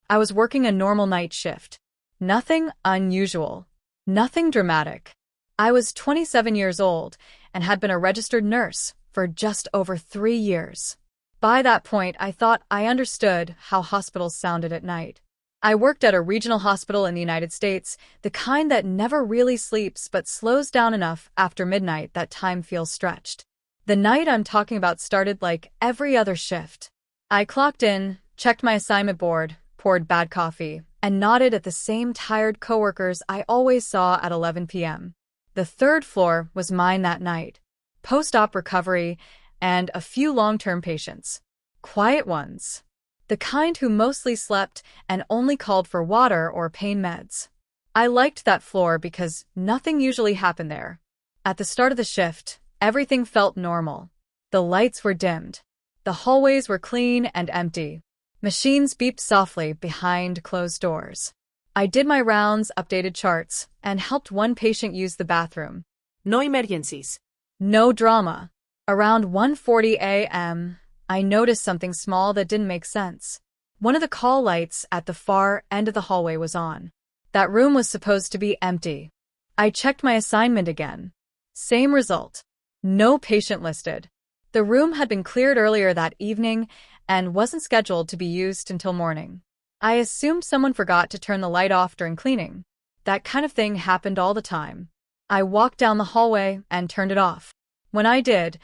I was working a normal night shift. Nothing unusual. Nothing dramatic. I was 27 years old and had been a registered nurse for just over 3 years. By that point, I thought I understood how hospitals sounded at night. I worked at a regional hospital in the United States, the kind that never really sleeps but slows down enough after midnight that time feels stretched. The night I'm talking about started like every other shift. I clocked in, checked my assignment board, poured bad coffee, and nodded at the same tired coworkers I always saw at 11 p.m. The third floor was mine that night. Post-op recovery and a few long-term patients. Quiet ones. The kind who mostly slept and only called for water or pain meds. I liked that floor because nothing usually happened there. At the start of the shift, everything felt normal. The lights were dimmed. The hallways were clean and empty. Machines beeped softly behind closed doors. I did my rounds, updated charts, and helped one patient use the bathroom. No emergencies. No drama. Around 1:40 a.m., I noticed something small that didn't make sense. One of the call lights at the far end of the hallway was on. That room was supposed to be empty. I checked my assignment again. Same result. No patient listed. The room had been cleared earlier that evening and wasn't scheduled to be used until morning. I assumed someone forgot to turn the light off during cleaning. That kind of thing happened all the time. I walked down the hallway and turned it off. When I did,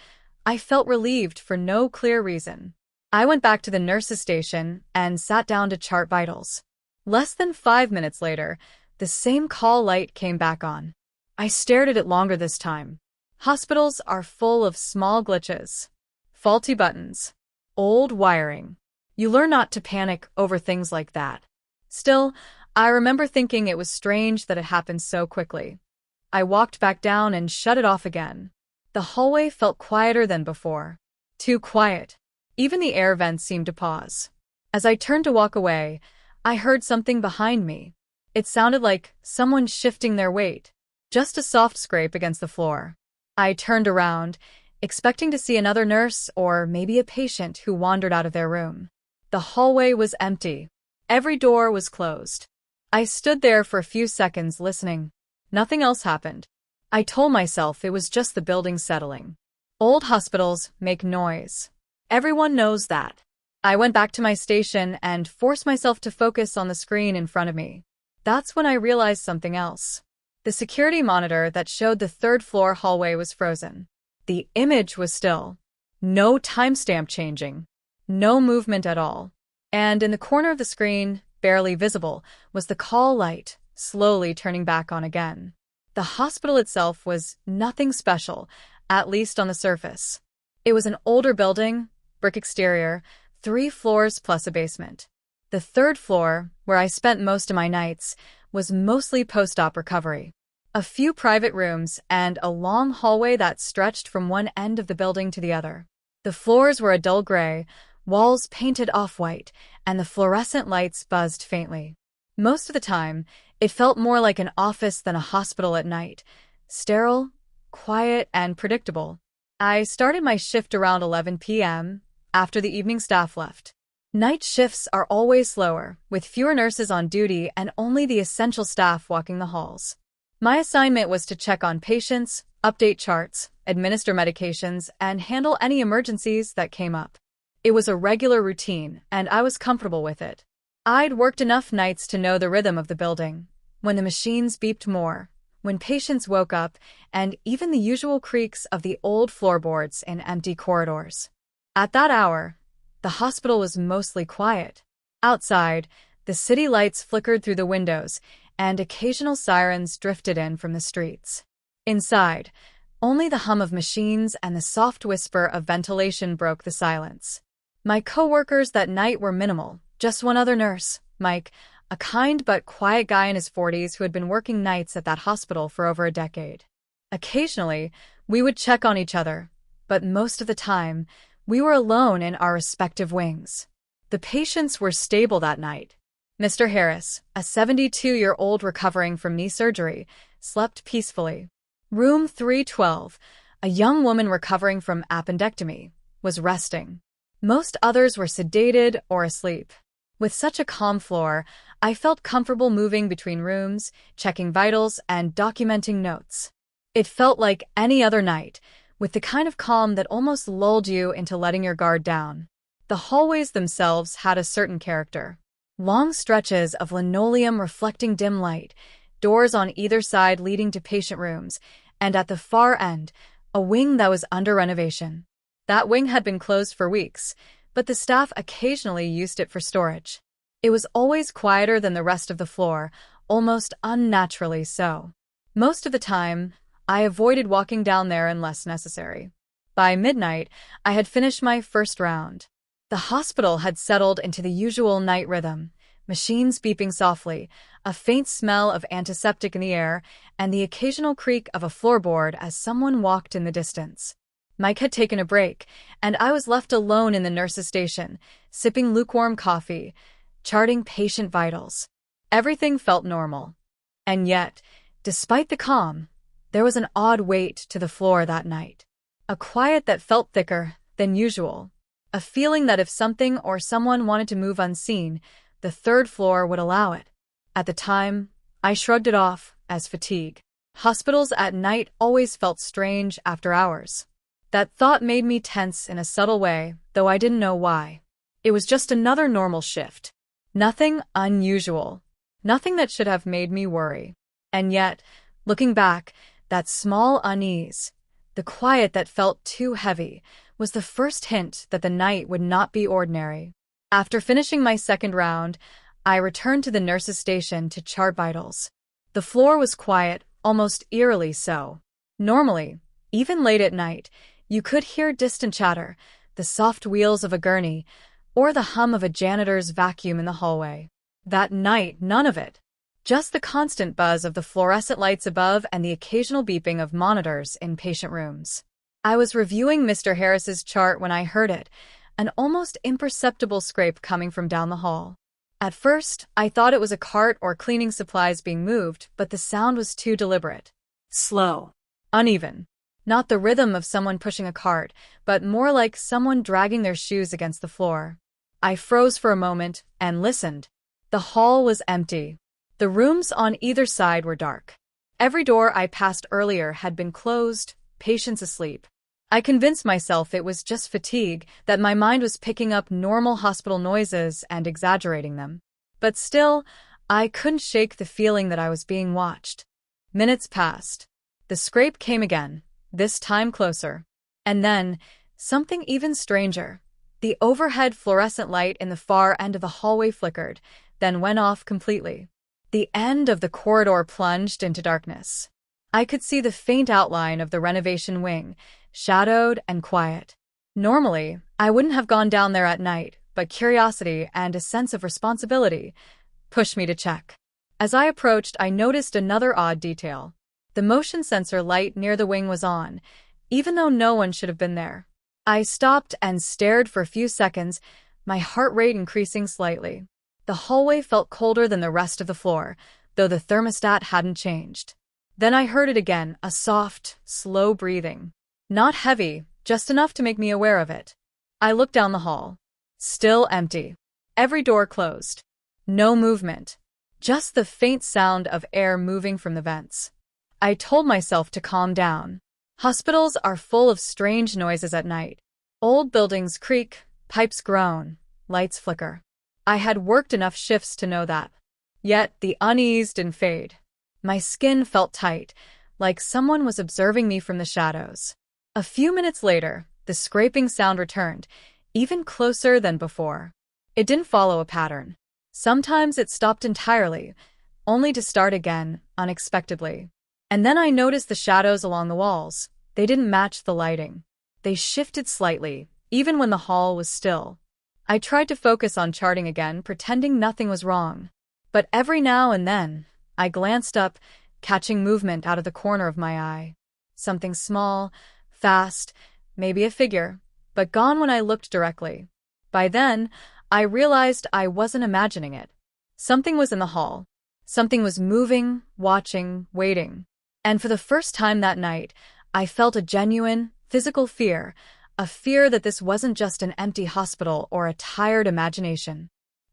I felt relieved for no clear reason. I went back to the nurse's station and sat down to chart vitals. Less than 5 minutes later, the same call light came back on. I stared at it longer this time. Hospitals are full of small glitches. Faulty buttons. Old wiring. You learn not to panic over things like that. Still, I remember thinking it was strange that it happened so quickly. I walked back down and shut it off again. The hallway felt quieter than before. Too quiet. Even the air vents seemed to pause. As I turned to walk away, I heard something behind me. It sounded like someone shifting their weight. Just a soft scrape against the floor. I turned around, expecting to see another nurse or maybe a patient who wandered out of their room. The hallway was empty. Every door was closed. I stood there for a few seconds listening. Nothing else happened. I told myself it was just the building settling. Old hospitals make noise. Everyone knows that. I went back to my station and forced myself to focus on the screen in front of me. That's when I realized something else. The security monitor that showed the third-floor hallway was frozen. The image was still. No timestamp changing. No movement at all. And in the corner of the screen, barely visible, was the call light, slowly turning back on again. The hospital itself was nothing special, at least on the surface. It was an older building, brick exterior, 3 floors plus a basement. The third floor, where I spent most of my nights, was mostly post-op recovery. A few private rooms and a long hallway that stretched from one end of the building to the other. The floors were a dull gray, walls painted off-white, and the fluorescent lights buzzed faintly. Most of the time, it felt more like an office than a hospital at night. Sterile, quiet, and predictable. I started my shift around 11 p.m., after the evening staff left. Night shifts are always slower, with fewer nurses on duty and only the essential staff walking the halls. My assignment was to check on patients, update charts, administer medications, and handle any emergencies that came up. It was a regular routine, and I was comfortable with it. I'd worked enough nights to know the rhythm of the building, when the machines beeped more, when patients woke up, and even the usual creaks of the old floorboards in empty corridors. At that hour, the hospital was mostly quiet. Outside, the city lights flickered through the windows, and occasional sirens drifted in from the streets. Inside, only the hum of machines and the soft whisper of ventilation broke the silence. My coworkers that night were minimal, just one other nurse, Mike, a kind but quiet guy in his 40s who had been working nights at that hospital for over a decade. Occasionally, we would check on each other, but most of the time, we were alone in our respective wings. The patients were stable that night. Mr. Harris, a 72-year-old recovering from knee surgery, slept peacefully. Room 312, a young woman recovering from appendectomy, was resting. Most others were sedated or asleep. With such a calm floor, I felt comfortable moving between rooms, checking vitals, and documenting notes. It felt like any other night, with the kind of calm that almost lulled you into letting your guard down. The hallways themselves had a certain character. Long stretches of linoleum reflecting dim light, doors on either side leading to patient rooms, and at the far end, a wing that was under renovation. That wing had been closed for weeks, but the staff occasionally used it for storage. It was always quieter than the rest of the floor, almost unnaturally so. Most of the time, I avoided walking down there unless necessary. By midnight, I had finished my first round. The hospital had settled into the usual night rhythm, machines beeping softly, a faint smell of antiseptic in the air, and the occasional creak of a floorboard as someone walked in the distance. Mike had taken a break, and I was left alone in the nurse's station, sipping lukewarm coffee, charting patient vitals. Everything felt normal. And yet, despite the calm, there was an odd weight to the floor that night. A quiet that felt thicker than usual. A feeling that if something or someone wanted to move unseen, the third floor would allow it. At the time, I shrugged it off as fatigue. Hospitals at night always felt strange after hours. That thought made me tense in a subtle way, though I didn't know why. It was just another normal shift. Nothing unusual. Nothing that should have made me worry. And yet, looking back, that small unease, the quiet that felt too heavy, was the first hint that the night would not be ordinary. After finishing my second round, I returned to the nurse's station to chart vitals. The floor was quiet, almost eerily so. Normally, even late at night, you could hear distant chatter, the soft wheels of a gurney, or the hum of a janitor's vacuum in the hallway. That night, none of it. Just the constant buzz of the fluorescent lights above and the occasional beeping of monitors in patient rooms. I was reviewing Mr. Harris's chart when I heard it, an almost imperceptible scrape coming from down the hall. At first, I thought it was a cart or cleaning supplies being moved, but the sound was too deliberate. Slow. Uneven. Not the rhythm of someone pushing a cart, but more like someone dragging their shoes against the floor. I froze for a moment and listened. The hall was empty. The rooms on either side were dark. Every door I passed earlier had been closed, patients asleep. I convinced myself it was just fatigue, that my mind was picking up normal hospital noises and exaggerating them. But still, I couldn't shake the feeling that I was being watched. Minutes passed. The scrape came again, this time closer. And then, something even stranger. The overhead fluorescent light in the far end of the hallway flickered, then went off completely. The end of the corridor plunged into darkness. I could see the faint outline of the renovation wing, shadowed and quiet. Normally, I wouldn't have gone down there at night, but curiosity and a sense of responsibility pushed me to check. As I approached, I noticed another odd detail. The motion sensor light near the wing was on, even though no one should have been there. I stopped and stared for a few seconds, my heart rate increasing slightly. The hallway felt colder than the rest of the floor, though the thermostat hadn't changed. Then I heard it again, a soft, slow breathing. Not heavy, just enough to make me aware of it. I looked down the hall. Still empty. Every door closed. No movement. Just the faint sound of air moving from the vents. I told myself to calm down. Hospitals are full of strange noises at night. Old buildings creak, pipes groan, lights flicker. I had worked enough shifts to know that. Yet the unease didn't fade. My skin felt tight, like someone was observing me from the shadows. A few minutes later, the scraping sound returned, even closer than before. It didn't follow a pattern. Sometimes it stopped entirely, only to start again, unexpectedly. And then I noticed the shadows along the walls. They didn't match the lighting. They shifted slightly, even when the hall was still. I tried to focus on charting again, pretending nothing was wrong. But every now and then, I glanced up, catching movement out of the corner of my eye. Something small, fast, maybe a figure, but gone when I looked directly. By then, I realized I wasn't imagining it. Something was in the hall. Something was moving, watching, waiting. And for the first time that night, I felt a genuine, physical fear, a fear that this wasn't just an empty hospital or a tired imagination.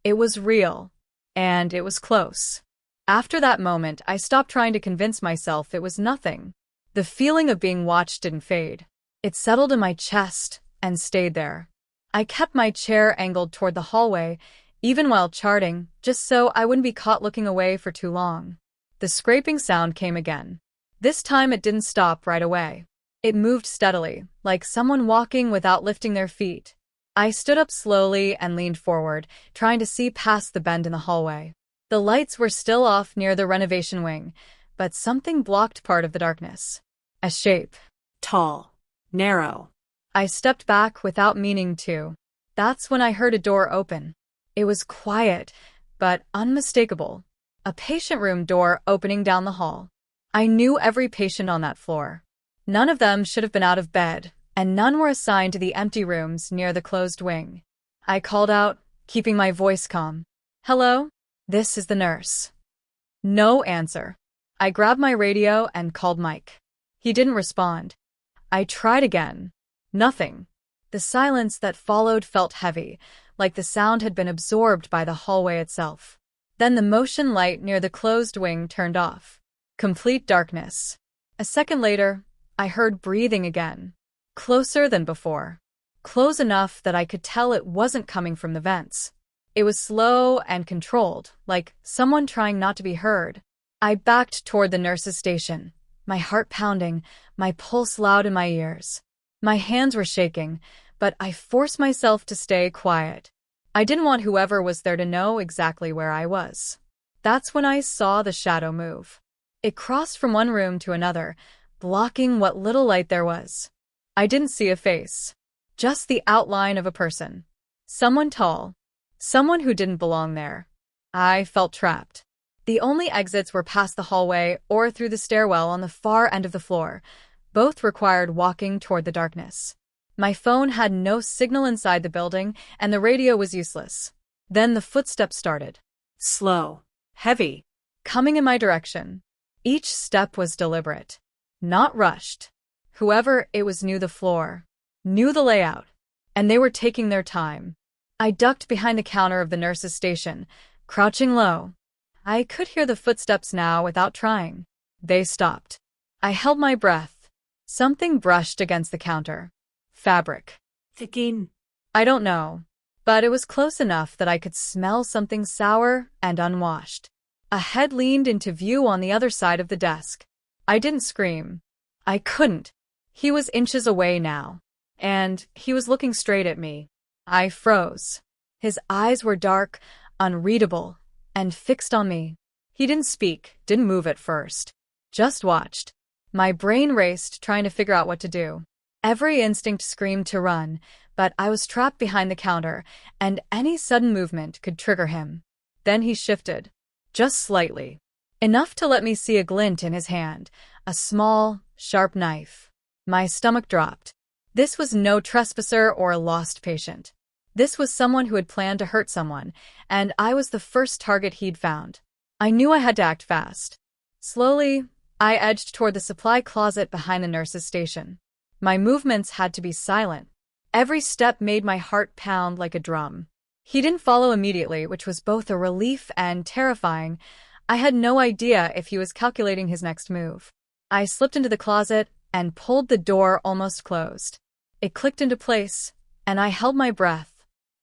It was real. And it was close. After that moment, I stopped trying to convince myself it was nothing. The feeling of being watched didn't fade. It settled in my chest and stayed there. I kept my chair angled toward the hallway, even while charting, just so I wouldn't be caught looking away for too long. The scraping sound came again. This time it didn't stop right away. It moved steadily, like someone walking without lifting their feet. I stood up slowly and leaned forward, trying to see past the bend in the hallway. The lights were still off near the renovation wing, but something blocked part of the darkness. A shape. Tall. Narrow. I stepped back without meaning to. That's when I heard a door open. It was quiet, but unmistakable. A patient room door opening down the hall. I knew every patient on that floor. None of them should have been out of bed, and none were assigned to the empty rooms near the closed wing. I called out, keeping my voice calm. "Hello? This is the nurse." No answer. I grabbed my radio and called Mike. He didn't respond. I tried again. Nothing. The silence that followed felt heavy, like the sound had been absorbed by the hallway itself. Then the motion light near the closed wing turned off. Complete darkness. A second later, I heard breathing again. Closer than before. Close enough that I could tell it wasn't coming from the vents. It was slow and controlled, like someone trying not to be heard. I backed toward the nurse's station, my heart pounding, my pulse loud in my ears. My hands were shaking, but I forced myself to stay quiet. I didn't want whoever was there to know exactly where I was. That's when I saw the shadow move. It crossed from one room to another, blocking what little light there was. I didn't see a face, just the outline of a person. Someone tall. Someone who didn't belong there. I felt trapped. The only exits were past the hallway or through the stairwell on the far end of the floor. Both required walking toward the darkness. My phone had no signal inside the building, and the radio was useless. Then the footsteps started. Slow. Heavy. Coming in my direction. Each step was deliberate. Not rushed. Whoever it was knew the floor, knew the layout, and they were taking their time. I ducked behind the counter of the nurse's station, crouching low. I could hear the footsteps now without trying. They stopped. I held my breath. Something brushed against the counter. Fabric. Ticking. I don't know, but it was close enough that I could smell something sour and unwashed. A head leaned into view on the other side of the desk. I didn't scream. I couldn't. He was inches away now, and he was looking straight at me. I froze. His eyes were dark, unreadable, and fixed on me. He didn't speak, didn't move at first. Just watched. My brain raced, trying to figure out what to do. Every instinct screamed to run, but I was trapped behind the counter, and any sudden movement could trigger him. Then he shifted. Just slightly. Enough to let me see a glint in his hand, a small, sharp knife. My stomach dropped. This was no trespasser or a lost patient. This was someone who had planned to hurt someone, and I was the first target he'd found. I knew I had to act fast. Slowly, I edged toward the supply closet behind the nurse's station. My movements had to be silent. Every step made my heart pound like a drum. He didn't follow immediately, which was both a relief and terrifying. I had no idea if he was calculating his next move. I slipped into the closet and pulled the door almost closed. It clicked into place, and I held my breath.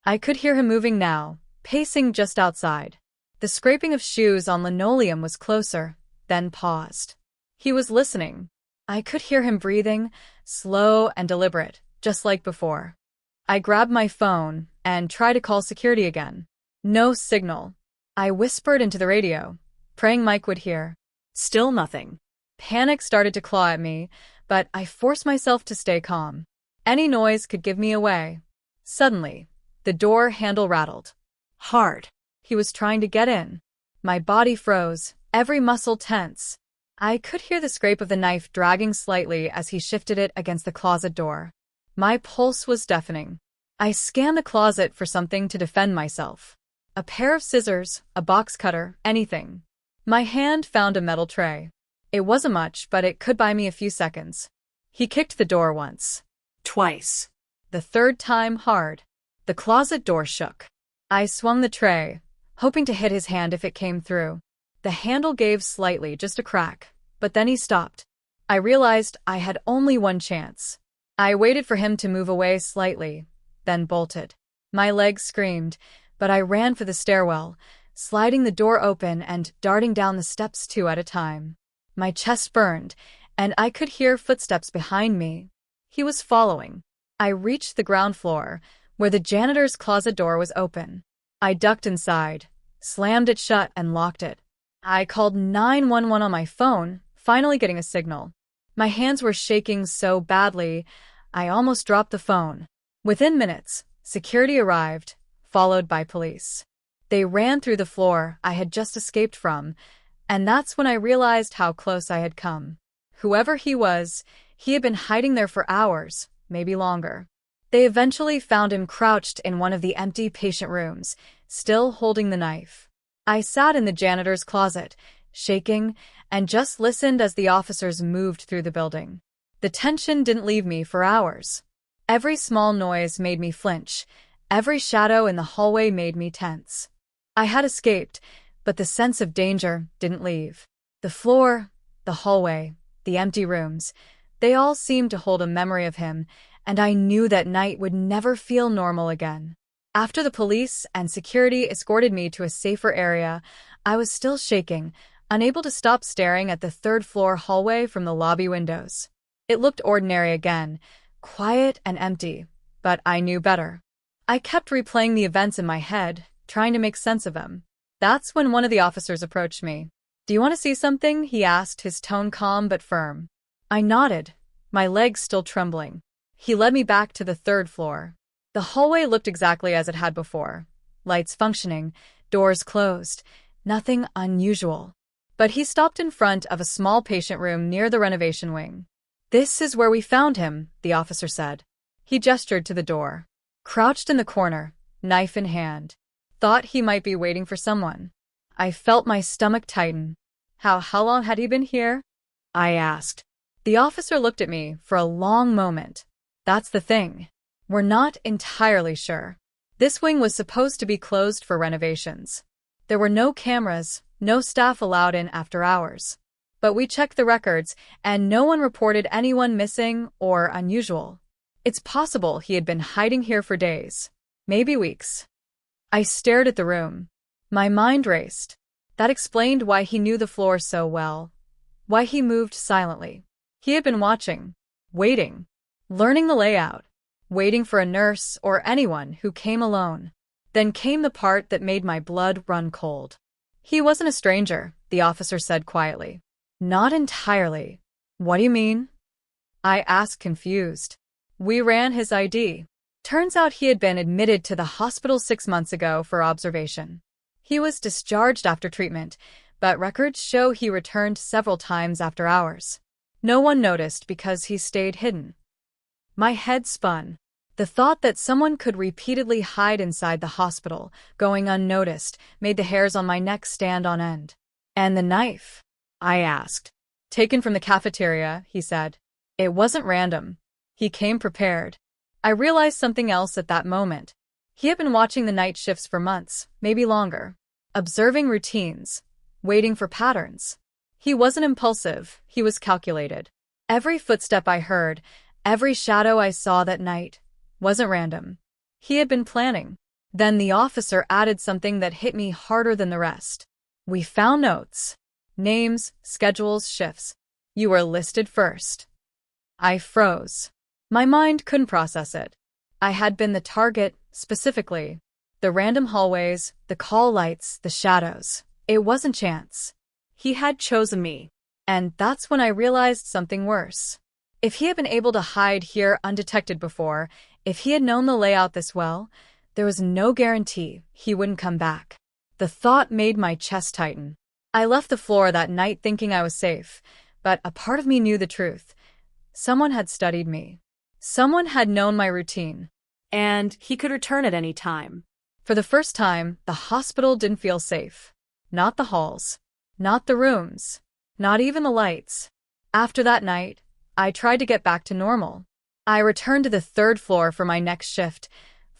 I could hear him moving now, pacing just outside. The scraping of shoes on linoleum was closer, then paused. He was listening. I could hear him breathing, slow and deliberate, just like before. I grabbed my phone and tried to call security again. No signal. I whispered into the radio, praying Mike would hear. Still nothing. Panic started to claw at me, but I forced myself to stay calm. Any noise could give me away. Suddenly, the door handle rattled. Hard. He was trying to get in. My body froze, every muscle tense. I could hear the scrape of the knife dragging slightly as he shifted it against the closet door. My pulse was deafening. I scanned the closet for something to defend myself. A pair of scissors, a box cutter, anything. My hand found a metal tray. It wasn't much, but it could buy me a few seconds. He kicked the door once. Twice. The third time hard. The closet door shook. I swung the tray, hoping to hit his hand if it came through. The handle gave slightly, just a crack, but then he stopped. I realized I had only one chance. I waited for him to move away slightly, then bolted. My legs screamed, but I ran for the stairwell, sliding the door open and darting down the steps 2 at a time. My chest burned, and I could hear footsteps behind me. He was following. I reached the ground floor, where the janitor's closet door was open. I ducked inside, slammed it shut, and locked it. I called 911 on my phone, finally getting a signal. My hands were shaking so badly, I almost dropped the phone. Within minutes, security arrived, followed by police. They ran through the floor I had just escaped from, and that's when I realized how close I had come. Whoever he was, he had been hiding there for hours, maybe longer. They eventually found him crouched in one of the empty patient rooms, still holding the knife. I sat in the janitor's closet, shaking, and just listened as the officers moved through the building. The tension didn't leave me for hours. Every small noise made me flinch. Every shadow in the hallway made me tense. I had escaped, but the sense of danger didn't leave. The floor, the hallway, the empty rooms, they all seemed to hold a memory of him, and I knew that night would never feel normal again. After the police and security escorted me to a safer area, I was still shaking, unable to stop staring at the third-floor hallway from the lobby windows. It looked ordinary again, quiet and empty, but I knew better. I kept replaying the events in my head, trying to make sense of them. That's when one of the officers approached me. "Do you want to see something?" he asked, his tone calm but firm. I nodded, my legs still trembling. He led me back to the third floor. The hallway looked exactly as it had before. Lights functioning, doors closed, nothing unusual. But he stopped in front of a small patient room near the renovation wing. "This is where we found him," the officer said. He gestured to the door. Crouched in the corner, knife in hand. Thought he might be waiting for someone. I felt my stomach tighten. How long had he been here?" I asked. The officer looked at me for a long moment. "That's the thing. We're not entirely sure. This wing was supposed to be closed for renovations. There were no cameras, no staff allowed in after hours. But we checked the records, and no one reported anyone missing or unusual. It's possible he had been hiding here for days, maybe weeks." I stared at the room. My mind raced. That explained why he knew the floor so well, why he moved silently. He had been watching, waiting, learning the layout, waiting for a nurse or anyone who came alone. Then came the part that made my blood run cold. "He wasn't a stranger," the officer said quietly. "Not entirely." "What do you mean?" I asked, confused. "We ran his ID. Turns out he had been admitted to the hospital 6 months ago for observation. He was discharged after treatment, but records show he returned several times after hours. No one noticed because he stayed hidden." My head spun. The thought that someone could repeatedly hide inside the hospital, going unnoticed, made the hairs on my neck stand on end. "And the knife?" I asked. "Taken from the cafeteria," he said. "It wasn't random. He came prepared." I realized something else at that moment. He had been watching the night shifts for months, maybe longer, observing routines, waiting for patterns. He wasn't impulsive, he was calculated. Every footstep I heard, every shadow I saw that night, wasn't random. He had been planning. Then the officer added something that hit me harder than the rest. "We found notes. Names, schedules, shifts. You were listed first." I froze. My mind couldn't process it. I had been the target, specifically. The random hallways, the call lights, the shadows. It wasn't chance. He had chosen me. And that's when I realized something worse. If he had been able to hide here undetected before, if he had known the layout this well, there was no guarantee he wouldn't come back. The thought made my chest tighten. I left the floor that night thinking I was safe, but a part of me knew the truth. Someone had studied me. Someone had known my routine. And he could return at any time. For the first time, the hospital didn't feel safe. Not the halls. Not the rooms. Not even the lights. After that night, I tried to get back to normal. I returned to the third floor for my next shift,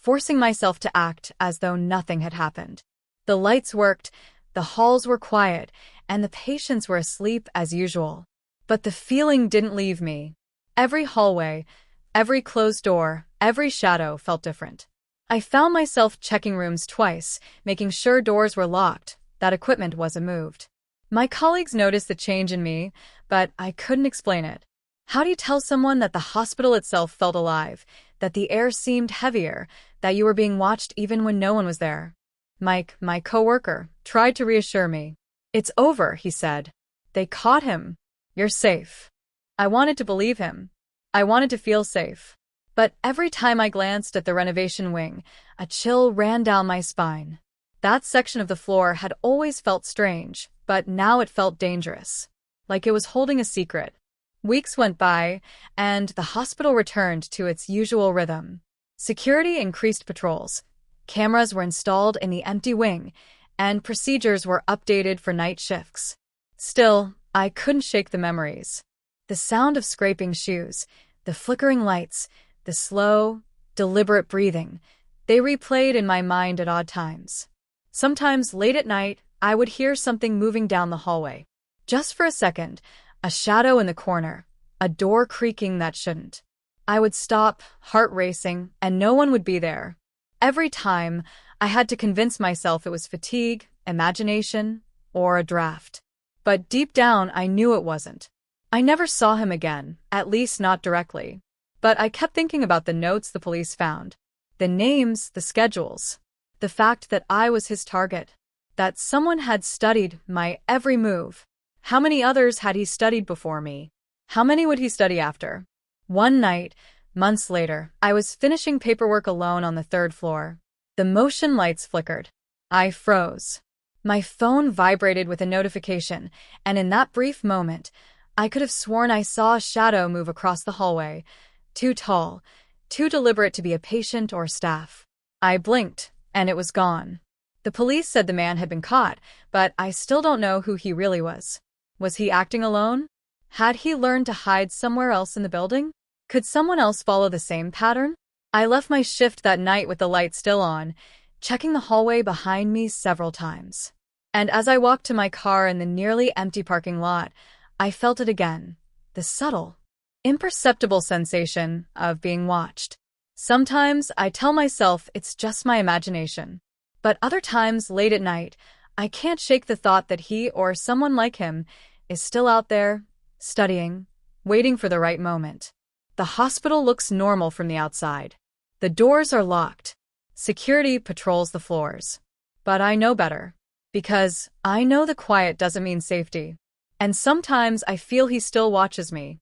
forcing myself to act as though nothing had happened. The lights worked, the halls were quiet, and the patients were asleep as usual. But the feeling didn't leave me. Every hallway, every closed door, every shadow felt different. I found myself checking rooms twice, making sure doors were locked, that equipment wasn't moved. My colleagues noticed the change in me, but I couldn't explain it. How do you tell someone that the hospital itself felt alive, that the air seemed heavier, that you were being watched even when no one was there? Mike, my coworker, tried to reassure me. "It's over," he said. "They caught him. You're safe." I wanted to believe him. I wanted to feel safe. But every time I glanced at the renovation wing, a chill ran down my spine. That section of the floor had always felt strange, but now it felt dangerous, like it was holding a secret. Weeks went by, and the hospital returned to its usual rhythm. Security increased patrols. Cameras were installed in the empty wing, and procedures were updated for night shifts. Still, I couldn't shake the memories. The sound of scraping shoes, the flickering lights, the slow, deliberate breathing, they replayed in my mind at odd times. Sometimes late at night, I would hear something moving down the hallway. Just for a second, a shadow in the corner, a door creaking that shouldn't. I would stop, heart racing, and no one would be there. Every time, I had to convince myself it was fatigue, imagination, or a draft. But deep down, I knew it wasn't. I never saw him again, at least not directly. But I kept thinking about the notes the police found. The names, the schedules. The fact that I was his target. That someone had studied my every move. How many others had he studied before me? How many would he study after? One night, months later, I was finishing paperwork alone on the third floor. The motion lights flickered. I froze. My phone vibrated with a notification, and in that brief moment, I could have sworn I saw a shadow move across the hallway. Too tall, too deliberate to be a patient or staff. I blinked, and it was gone. The police said the man had been caught, but I still don't know who he really was. Was he acting alone? Had he learned to hide somewhere else in the building? Could someone else follow the same pattern? I left my shift that night with the light still on, checking the hallway behind me several times. And as I walked to my car in the nearly empty parking lot, I felt it again, the subtle, imperceptible sensation of being watched. Sometimes I tell myself it's just my imagination. But other times, late at night, I can't shake the thought that he or someone like him is still out there, studying, waiting for the right moment. The hospital looks normal from the outside. The doors are locked. Security patrols the floors. But I know better. Because I know the quiet doesn't mean safety. And sometimes I feel he still watches me.